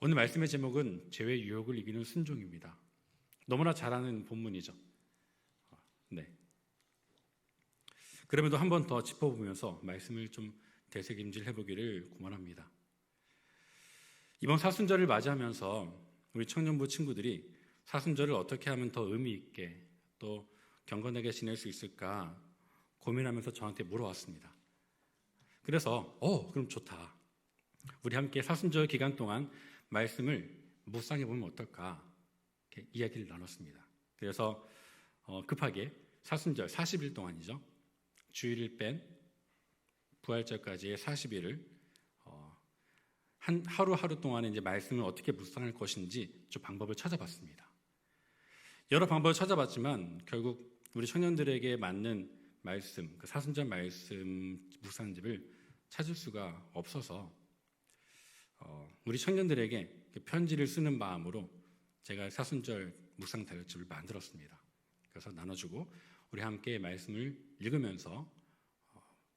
오늘 말씀의 제목은 죄의 유혹을 이기는 순종입니다. 너무나 잘 아는 본문이죠. 네. 그럼에도 한 번 더 짚어보면서 말씀을 좀 되새김질 해보기를 구원합니다. 이번 사순절을 맞이하면서 우리 청년부 친구들이 사순절을 어떻게 하면 더 의미 있게 또 경건하게 지낼 수 있을까 고민하면서 저한테 물어왔습니다. 그래서 그럼 좋다. 우리 함께 사순절 기간 동안 말씀을 묵상해 보면 어떨까 이렇게 이야기를 나눴습니다. 그래서 급하게 사순절 40일 동안이죠. 주일을 뺀 부활절까지의 40일을 하루하루 동안에 이제 말씀을 어떻게 묵상할 것인지 좀 방법을 찾아봤습니다. 여러 방법을 찾아봤지만 결국 우리 청년들에게 맞는 말씀, 그 사순절 말씀 묵상집을 찾을 수가 없어서 우리 청년들에게 편지를 쓰는 마음으로 제가 사순절 묵상 다이어트를 만들었습니다. 그래서 나눠주고 우리 함께 말씀을 읽으면서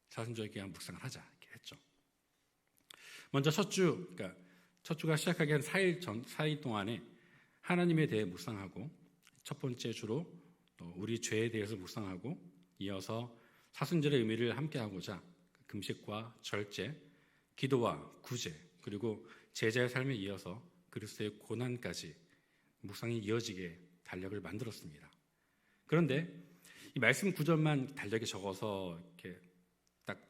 사순절 기간 묵상을 하자 이렇게 했죠. 먼저 첫 주가 시작하기 한 4일 동안에 하나님에 대해 묵상하고 첫 번째 주로 우리 죄에 대해서 묵상하고 이어서 사순절의 의미를 함께 하고자 금식과 절제, 기도와 구제 그리고 제자의 삶에 이어서 그리스도의 고난까지 묵상이 이어지게 달력을 만들었습니다. 그런데 이 말씀 구절만 달력에 적어서 이렇게 딱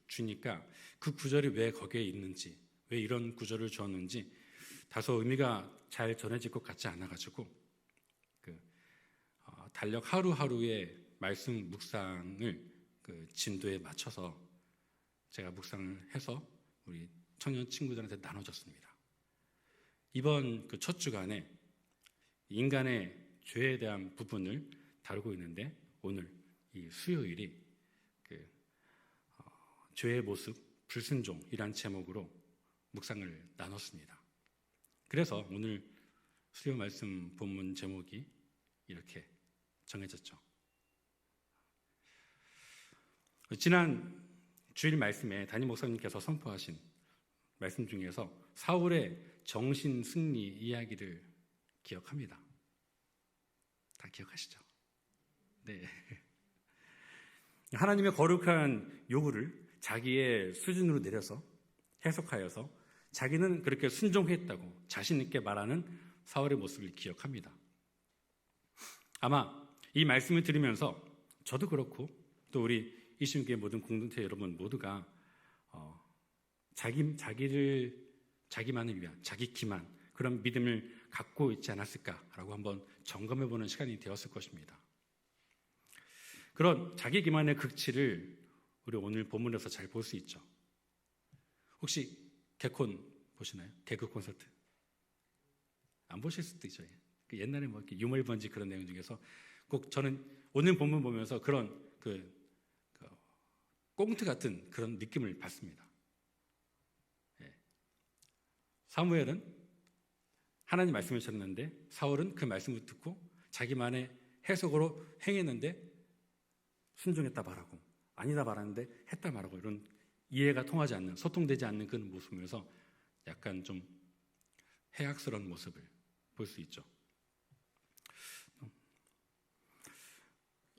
주니까 그 구절이 왜 거기에 있는지, 왜 이런 구절을 주었는지 다소 의미가 잘 전해질 것 같지 않아가지고 달력 하루하루의 말씀 묵상을 그 진도에 맞춰서 제가 묵상을 해서 우리 청년 친구들한테 나눠줬습니다. 이번 그 첫 주간에 인간의 죄에 대한 부분을 다루고 있는데 오늘 이 수요일이 죄의 모습, 불순종이란 제목으로 묵상을 나눴습니다. 그래서 오늘 수요 말씀 본문 제목이 이렇게 정해졌죠. 지난 주일 말씀에 담임 목사님께서 선포하신 말씀 중에서 사울의 정신 승리 이야기를 기억합니다. 다 기억하시죠? 네. 하나님의 거룩한 요구를 자기의 수준으로 내려서 해석하여서 자기는 그렇게 순종했다고 자신 있게 말하는 사울의 모습을 기억합니다. 아마 이 말씀을 들으면서 저도 그렇고 또 우리 이신교회 모든 공동체 여러분 모두가 자기만을 위한 자기 기만 그런 믿음을 갖고 있지 않았을까라고 한번 점검해보는 시간이 되었을 것입니다. 그런 자기 기만의 극치를 우리 오늘 본문에서 잘 볼 수 있죠. 혹시 개콘 보시나요? 개그 콘서트 안 보실 수도 있죠. 그 옛날에 뭐 이렇게 유물 번지 그런 내용 중에서 꼭 저는 오늘 본문 보면서 그런 꽁트 같은 그런 느낌을 받습니다. 사무엘은 하나님 말씀을 전했는데 사울은 그 말씀을 듣고 자기만의 해석으로 행했는데 순종했다 말하고 아니다 말하는데 했다 말하고 이런 이해가 통하지 않는 소통되지 않는 그런 모습에서 약간 좀 해악스러운 모습을 볼 수 있죠.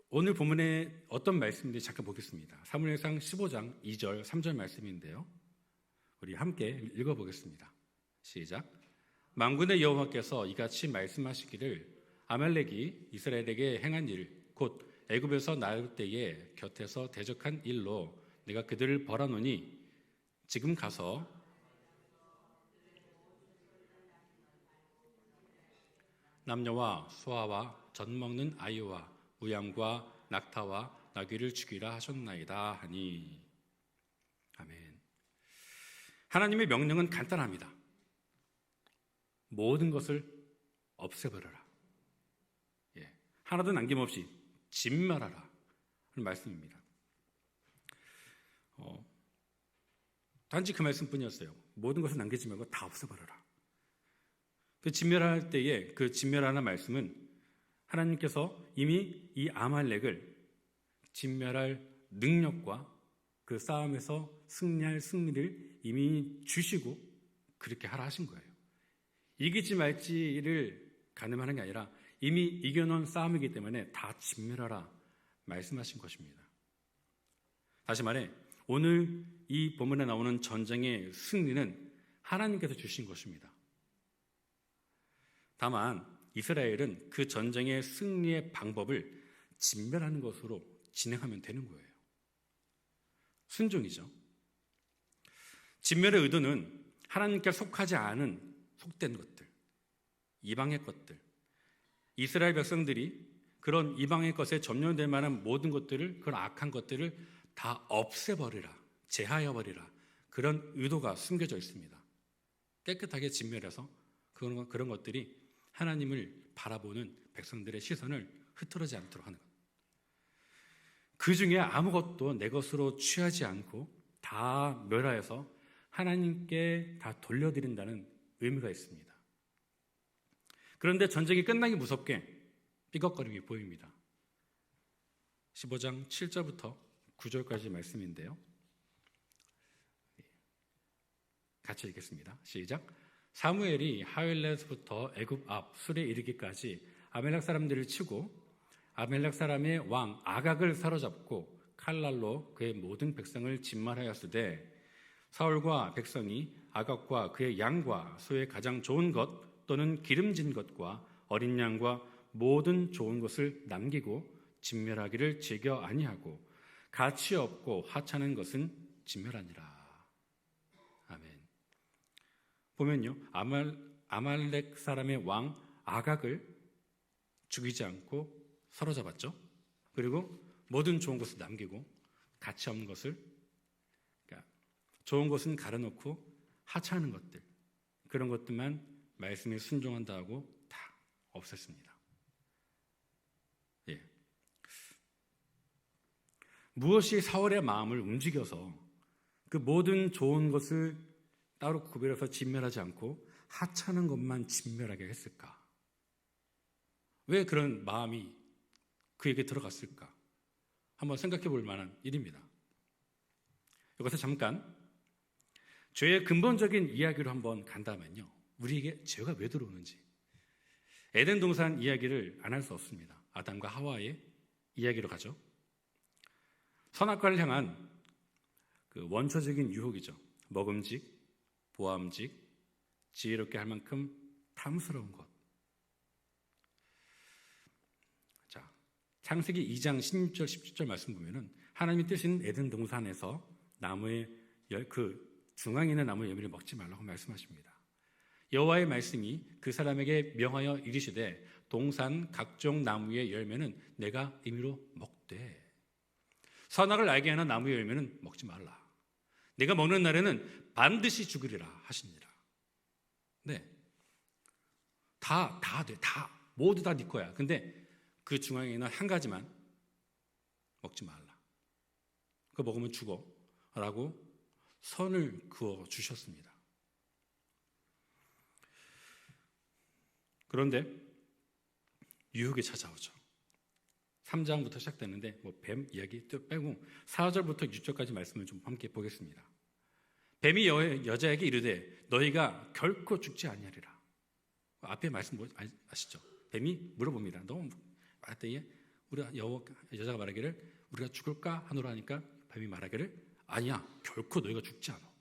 오늘 본문에 어떤 말씀인지 잠깐 보겠습니다. 사무엘상 15장 2절 3절 말씀인데요. 우리 함께 읽어보겠습니다. 시작. 만군의 여호와께서 이같이 말씀하시기를 아말렉이 이스라엘에게 행한 일 곧 애굽에서 나올 때에 곁에서 대적한 일로 내가 그들을 벌하노니 지금 가서 남녀와 소아와 젖 먹는 아이와 우양과 낙타와 나귀를 죽이라 하셨나이다 하니. 아멘. 하나님의 명령은 간단합니다. 모든 것을 없애버려라. 하나도 남김없이 진멸하라 하는 말씀입니다. 단지 그 말씀뿐이었어요. 모든 것을 남기지 말고 다 없애버려라. 그 진멸할 때에 그 진멸하는 말씀은 하나님께서 이미 이 아말렉을 진멸할 능력과 그 싸움에서 승리할 승리를 이미 주시고 그렇게 하라 하신 거예요. 이기지 말지를 가늠하는 게 아니라 이미 이겨놓은 싸움이기 때문에 다 진멸하라 말씀하신 것입니다. 다시 말해 오늘 이 본문에 나오는 전쟁의 승리는 하나님께서 주신 것입니다. 다만 이스라엘은 그 전쟁의 승리의 방법을 진멸하는 것으로 진행하면 되는 거예요. 순종이죠. 진멸의 의도는 하나님께 속하지 않은 속된 것들, 이방의 것들, 이스라엘 백성들이 그런 이방의 것에 점령될 만한 모든 것들을, 그런 악한 것들을 다 없애버리라, 제하여버리라, 그런 의도가 숨겨져 있습니다. 깨끗하게 진멸해서 그런 것들이 하나님을 바라보는 백성들의 시선을 흐트러지 않도록 하는 것. 그 중에 아무것도 내 것으로 취하지 않고 다 멸하여서 하나님께 다 돌려드린다는 의미가 있습니다. 그런데 전쟁이 끝나기 무섭게 삐걱거림이 보입니다. 15장 7절부터 9절까지 말씀인데요. 같이 읽겠습니다. 시작. 사무엘이 하윌렛부터 애굽 앞 술에 이르기까지 아멜렉 사람들을 치고 아멜렉 사람의 왕 아각을 사로잡고 칼날로 그의 모든 백성을 진멸하였으되 사울과 백성이 아각과 그의 양과 소의 가장 좋은 것 또는 기름진 것과 어린 양과 모든 좋은 것을 남기고 진멸하기를 즐겨 아니하고 가치 없고 하찮은 것은 진멸하니라. 아멘. 보면요, 아말렉 사람의 왕 아각을 죽이지 않고 사로잡았죠. 그리고 모든 좋은 것을 남기고 가치 없는 것을, 그러니까 좋은 것은 가려놓고 하찮은 것들, 그런 것들만 말씀에 순종한다고 다 없앴습니다. 예. 무엇이 사울의 마음을 움직여서 그 모든 좋은 것을 따로 구별해서 진멸하지 않고 하찮은 것만 진멸하게 했을까? 왜 그런 마음이 그에게 들어갔을까? 한번 생각해 볼 만한 일입니다. 이것을 잠깐 죄의 근본적인 이야기로 한번 간다면요, 우리에게 죄가 왜 들어오는지, 에덴 동산 이야기를 안 할 수 없습니다. 아담과 하와의 이야기로 가죠. 선악과를 향한 그 원초적인 유혹이죠. 먹음직, 보암직, 지혜롭게 할 만큼 탐스러운 것. 자, 창세기 2장 16절, 17절 말씀 보면은 하나님이 뜨신 에덴 동산에서 나무의 그 중앙에 있는 나무의 열매를 먹지 말라고 말씀하십니다. 여호와의 말씀이 그 사람에게 명하여 이르시되 동산 각종 나무의 열매는 내가 임의로 먹되 선악을 알게 하는 나무의 열매는 먹지 말라. 내가 먹는 날에는 반드시 죽으리라 하시니라. 네, 다 돼, 다 모두 다 네 거야. 근데 그 중앙에 있는 한 가지만 먹지 말라. 그거 먹으면 죽어라고 선을 그어 주셨습니다. 그런데 유혹이 찾아오죠. 3장부터 시작되는데 뱀 이야기 또 빼고 4절부터 6절까지 말씀을 좀 함께 보겠습니다. 뱀이 여자에게 이르되 너희가 결코 죽지 아니하리라. 앞에 말씀 아시죠? 뱀이 물어봅니다. 너무 말했더니 여자가 말하기를 우리가 죽을까 하노라 하니까 뱀이 말하기를 아니야, 결코 너희가 죽지 않아.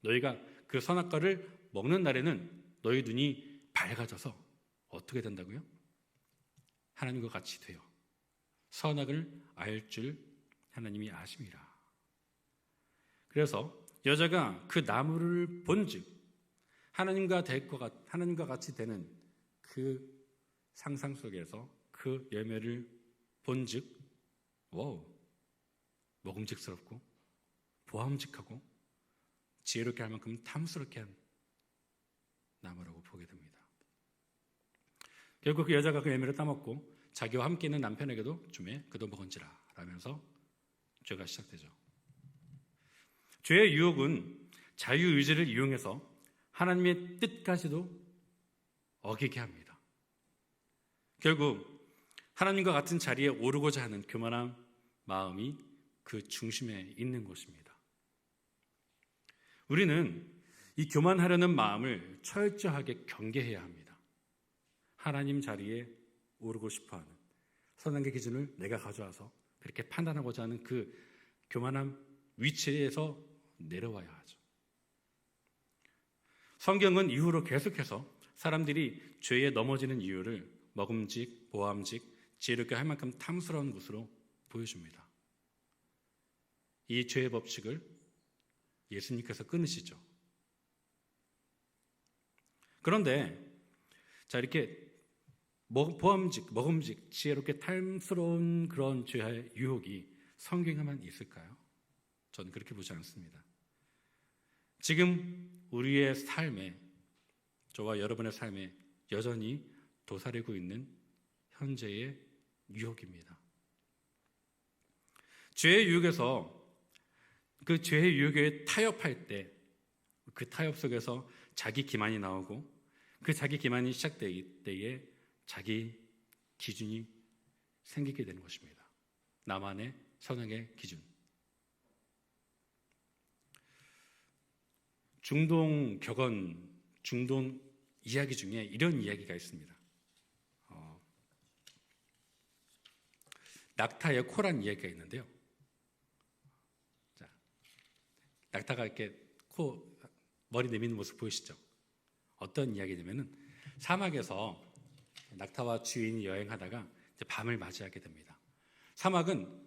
너희가 그 선악과를 먹는 날에는 너희 눈이 밝아져서 어떻게 된다고요? 하나님과 같이 되어 선악을 알 줄 하나님이 아심이라. 그래서 여자가 그 나무를 본즉 하나님과 같이 되는 그 상상 속에서 그 열매를 본즉 먹음직스럽고 보암직하고 지혜롭게 할 만큼 탐스럽게 한 나무라고 보게 됩니다. 결국 그 여자가 그 열매를 따먹고 자기와 함께 있는 남편에게도 주매 그도 먹은지라 라면서 죄가 시작되죠. 죄의 유혹은 자유의지를 이용해서 하나님의 뜻까지도 어기게 합니다. 결국 하나님과 같은 자리에 오르고자 하는 교만한 마음이 그 중심에 있는 것입니다. 우리는 이 교만하려는 마음을 철저하게 경계해야 합니다. 하나님 자리에 오르고 싶어하는 선악의 기준을 내가 가져와서 그렇게 판단하고자 하는 그 교만한 위치에서 내려와야 하죠. 성경은 이후로 계속해서 사람들이 죄에 넘어지는 이유를 먹음직, 모함직, 지혜롭게 할 만큼 탐스러운 것으로 보여줍니다. 이 죄의 법칙을 예수님께서 끊으시죠. 그런데 자, 이렇게 먹음직, 지혜롭게 탐스러운 그런 죄의 유혹이 성경에만 있을까요? 저는 그렇게 보지 않습니다. 지금 우리의 삶에, 저와 여러분의 삶에 여전히 도사리고 있는 현재의 유혹입니다. 죄의 유혹에서 그 죄의 유혹에 타협할 때 그 타협 속에서 자기 기만이 나오고 그 자기 기만이 시작될 때에 자기 기준이 생기게 되는 것입니다. 나만의 선악의 기준. 중동 격언, 중동 이야기 중에 이런 이야기가 있습니다. 낙타의 코란 이야기가 있는데요. 자, 낙타가 이렇게 머리 내미는 모습 보이시죠? 어떤 이야기냐면은 사막에서 낙타와 주인이 여행하다가 이제 밤을 맞이하게 됩니다. 사막은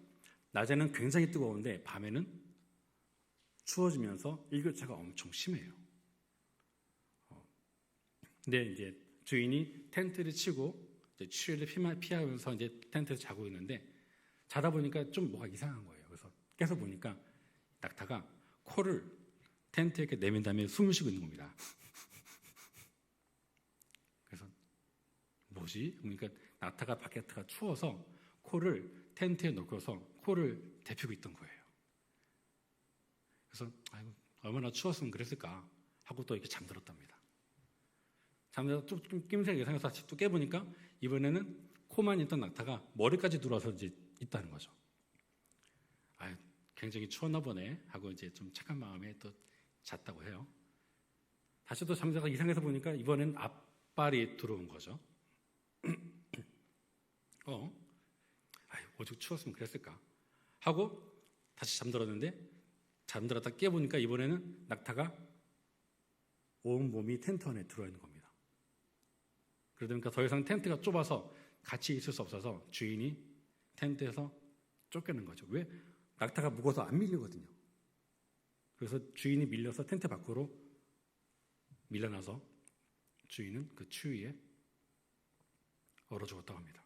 낮에는 굉장히 뜨거운데 밤에는 추워지면서 일교차가 엄청 심해요. 근데 이제 주인이 텐트를 치고 이제 추위를 피하면서 이제 텐트에서 자고 있는데 자다 보니까 좀 뭐가 이상한 거예요. 그래서 깨서 보니까 낙타가 코를 텐트에 이렇게 내민 다음에 숨을 쉬고 있는 겁니다. 그래서 뭐지? 그러니까 낙타가 바깥가 추워서 코를 텐트에 넣고서 코를 데피고 있던 거예요. 그래서 아이고, 얼마나 추웠으면 그랬을까 하고 또 이렇게 잠들었답니다. 잠들다 좀 낌새를 예상해서 다시 또 깨보니까 이번에는 코만 있던 낙타가 머리까지 들어와서 이제 있다는 거죠. 아유, 굉장히 추웠나 보네 하고 이제 좀 착한 마음에 또 잤다고 해요. 다시 또 잠자다가 이상해서 보니까 이번엔 앞발이 들어온 거죠. 아유, 오죽 추웠으면 그랬을까 하고 다시 잠들었는데 잠들었다 깨보니까 이번에는 낙타가 온 몸이 텐트 안에 들어와 있는 겁니다. 그러다 보니까 더 이상 텐트가 좁아서 같이 있을 수 없어서 주인이 텐트에서 쫓겨난 거죠. 왜? 낙타가 무거워서 안 밀리거든요. 그래서 주인이 밀려서 텐트 밖으로 밀려나서 주인은 그 추위에 얼어 죽었다고 합니다.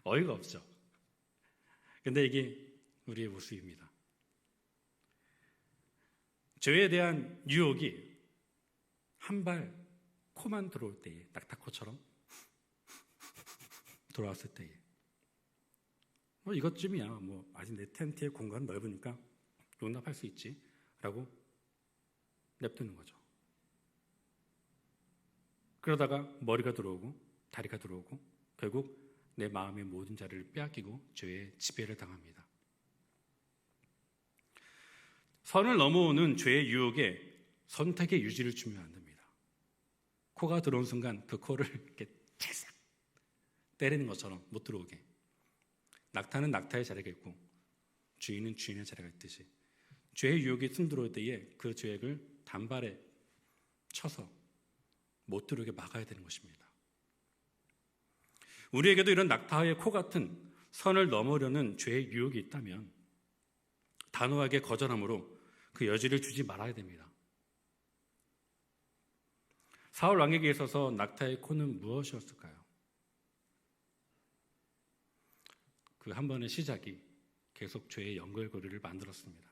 어이가 없죠. 근데 이게 우리의 모습입니다. 죄에 대한 유혹이 한 발 코만 들어올 때에 낙타코처럼 들어왔을 때에 뭐 이것쯤이야. 뭐 아직 내 텐트의 공간 넓으니까 용납할 수 있지 라고 냅두는 거죠. 그러다가 머리가 들어오고 다리가 들어오고 결국 내 마음의 모든 자리를 빼앗기고 죄의 지배를 당합니다. 선을 넘어오는 죄의 유혹에 선택의 유지를 주면 안 됩니다. 코가 들어온 순간 그 코를 이렇게 찰싹 때리는 것처럼 못 들어오게. 낙타는 낙타의 자리가 있고 주인은 주인의 자리가 있듯이 죄의 유혹이 숨들어올 때에 그 죄악을 단발에 쳐서 못 들어오게 막아야 되는 것입니다. 우리에게도 이런 낙타의 코 같은 선을 넘으려는 죄의 유혹이 있다면 단호하게 거절함으로 그 여지를 주지 말아야 됩니다. 사울 왕에게 있어서 낙타의 코는 무엇이었을까요? 그 한 번의 시작이 계속 죄의 연결고리를 만들었습니다.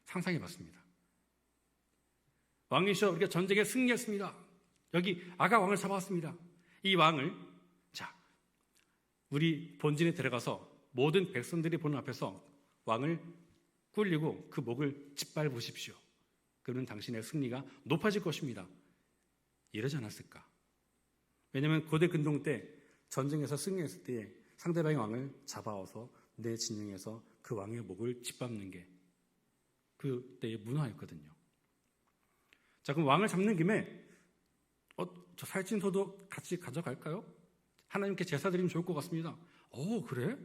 상상해봤습니다. 왕이시여, 우리가 전쟁에 승리했습니다. 여기 아가 왕을 잡아왔습니다. 이 왕을 우리 본진에 들어가서 모든 백성들이 보는 앞에서 왕을 꿀리고 그 목을 짓밟으십시오. 그러면 당신의 승리가 높아질 것입니다. 이러지 않았을까? 왜냐하면 고대 근동 때 전쟁에서 승리했을 때 상대방의 왕을 잡아와서 내 진영에서 그 왕의 목을 짓밟는 게 그때의 문화였거든요. 자, 그럼 왕을 잡는 김에 저 살찐소도 같이 가져갈까요? 하나님께 제사 드리면 좋을 것 같습니다. 그래?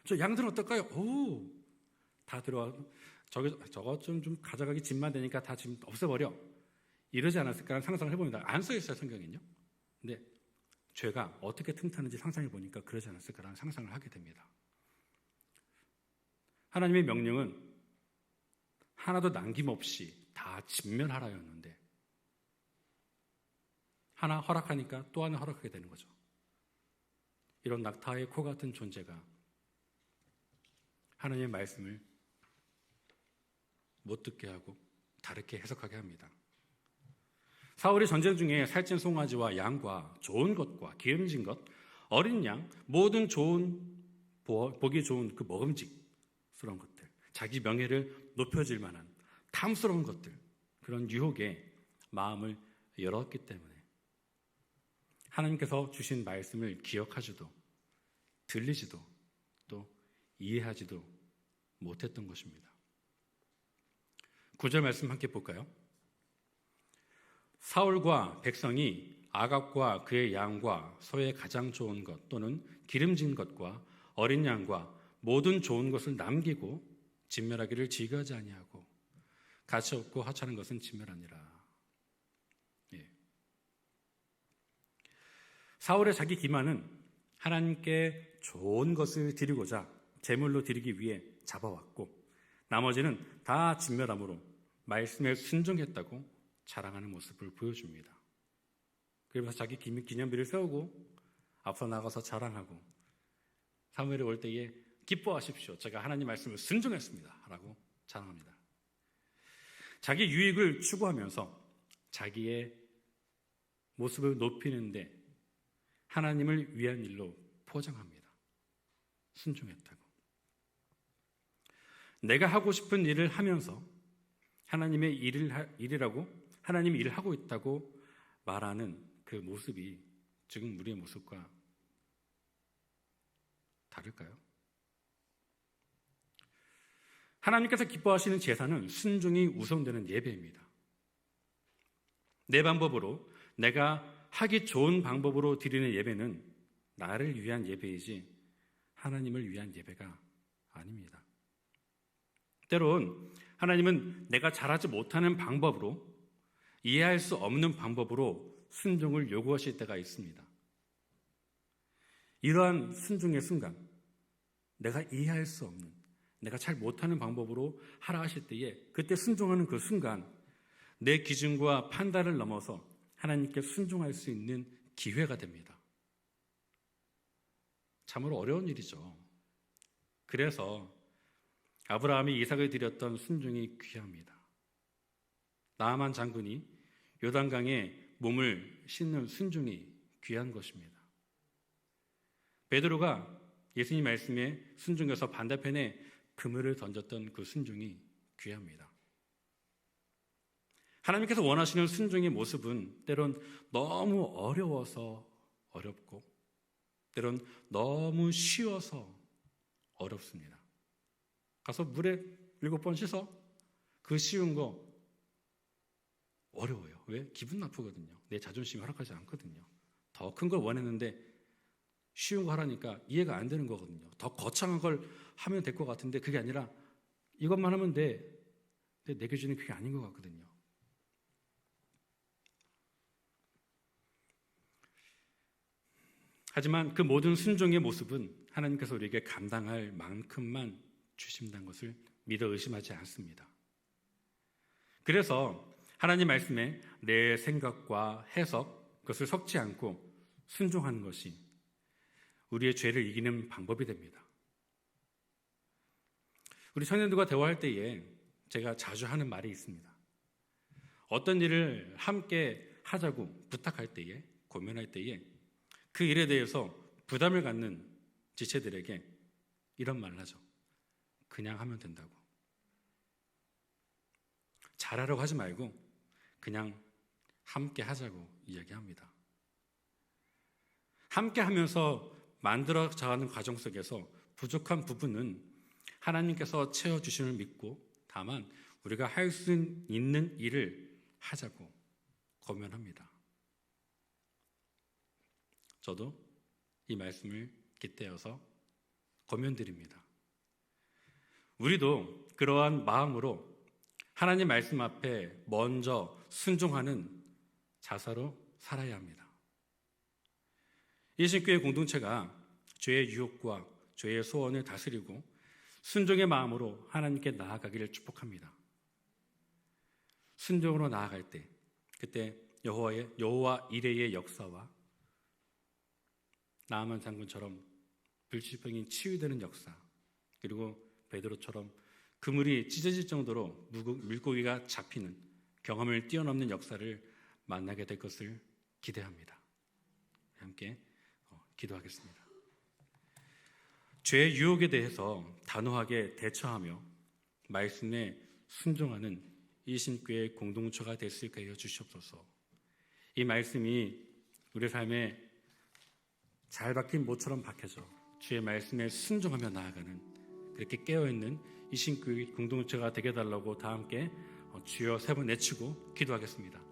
저 양들은 어떨까요? 다 들어와. 저거 좀 가져가기 짐만 되니까 다 지금 없애버려. 이러지 않았을까 하는 상상을 해봅니다. 안 써있어요, 성경에는요. 근데 죄가 어떻게 틈타는지 상상해보니까 그러지 않았을까라는 상상을 하게 됩니다. 하나님의 명령은 하나도 남김없이 다 진멸하라였는데 하나 허락하니까 또 하나 허락하게 되는 거죠. 이런 낙타의 코 같은 존재가 하나님의 말씀을 못 듣게 하고 다르게 해석하게 합니다. 사울이 전쟁 중에 살찐 송아지와 양과 좋은 것과 기름진 것, 어린 양, 모든 좋은 보기 좋은 그 먹음직스러운 것들, 자기 명예를 높여줄 만한 탐스러운 것들, 그런 유혹에 마음을 열었기 때문에 하나님께서 주신 말씀을 기억하지도 들리지도 또 이해하지도 못했던 것입니다. 9절 말씀 함께 볼까요? 사울과 백성이 아갑과 그의 양과 소의 가장 좋은 것 또는 기름진 것과 어린 양과 모든 좋은 것을 남기고 진멸하기를 즐거워하지 아니하고 가치 없고 하찮은 것은 진멸하니라. 사울의 자기 기만은 하나님께 좋은 것을 드리고자 제물로 드리기 위해 잡아왔고 나머지는 다 진멸함으로 말씀에 순종했다고 자랑하는 모습을 보여줍니다. 그러면서 자기 기념비를 세우고 앞서 나가서 자랑하고 사무엘이 올 때에 기뻐하십시오. 제가 하나님 말씀을 순종했습니다. 라고 자랑합니다. 자기 유익을 추구하면서 자기의 모습을 높이는데 하나님을 위한 일로 포장합니다. 순종했다고. 내가 하고 싶은 일을 하면서 하나님의 일이라고 하나님이 일을 하고 있다고 말하는 그 모습이 지금 우리의 모습과 다를까요? 하나님께서 기뻐하시는 제사는 순종이 우선되는 예배입니다. 내 방법으로 내가 하기 좋은 방법으로 드리는 예배는 나를 위한 예배이지 하나님을 위한 예배가 아닙니다. 때론 하나님은 내가 잘하지 못하는 방법으로 이해할 수 없는 방법으로 순종을 요구하실 때가 있습니다. 이러한 순종의 순간 내가 이해할 수 없는 내가 잘 못하는 방법으로 하라 하실 때에 그때 순종하는 그 순간 내 기준과 판단을 넘어서 하나님께 순종할 수 있는 기회가 됩니다. 참으로 어려운 일이죠. 그래서 아브라함이 이삭을 드렸던 순종이 귀합니다. 나아만 장군이 요단강에 몸을 씻는 순종이 귀한 것입니다. 베드로가 예수님 말씀에 순종해서 반대편에 그물을 던졌던 그 순종이 귀합니다. 하나님께서 원하시는 순종의 모습은 때론 너무 어려워서 어렵고 때론 너무 쉬워서 어렵습니다. 가서 물에 7번 씻어. 그 쉬운 거 어려워요. 왜? 기분 나쁘거든요. 내 자존심이 허락하지 않거든요. 더 큰 걸 원했는데 쉬운 거 하라니까 이해가 안 되는 거거든요. 더 거창한 걸 하면 될 것 같은데 그게 아니라 이것만 하면 돼. 근데 내 기준이 그게 아닌 것 같거든요. 하지만 그 모든 순종의 모습은 하나님께서 우리에게 감당할 만큼만 주신다는 것을 믿어 의심하지 않습니다. 그래서 하나님 말씀에 내 생각과 해석, 그것을 섞지 않고 순종하는 것이 우리의 죄를 이기는 방법이 됩니다. 우리 청년들과 대화할 때에 제가 자주 하는 말이 있습니다. 어떤 일을 함께 하자고 부탁할 때에, 고민할 때에 그 일에 대해서 부담을 갖는 지체들에게 이런 말을 하죠. 그냥 하면 된다고. 잘하려고 하지 말고 그냥 함께 하자고 이야기합니다. 함께 하면서 만들어가는 과정 속에서 부족한 부분은 하나님께서 채워주심을 믿고 다만 우리가 할 수 있는 일을 하자고 권면합니다. 저도 이 말씀을 깃대어서 권면드립니다. 우리도 그러한 마음으로 하나님 말씀 앞에 먼저 순종하는 자사로 살아야 합니다. 이 신교회 공동체가 죄의 유혹과 죄의 소원을 다스리고 순종의 마음으로 하나님께 나아가기를 축복합니다. 순종으로 나아갈 때 그때 여호와 이레의 역사와 나아만 장군처럼 불치병이 치유되는 역사, 그리고 베드로처럼 그물이 찢어질 정도로 물고기가 잡히는 경험을 뛰어넘는 역사를 만나게 될 것을 기대합니다. 함께 기도하겠습니다. 죄의 유혹에 대해서 단호하게 대처하며 말씀에 순종하는 이 신교의 공동체가 될 수 있게 해 주시옵소서. 이 말씀이 우리 삶에 잘 박힌 모처럼 박혀져 주의 말씀에 순종하며 나아가는 그렇게 깨어있는 이 신교의 공동체가 되게 해달라고 다 함께 주여 3번 외치고 기도하겠습니다.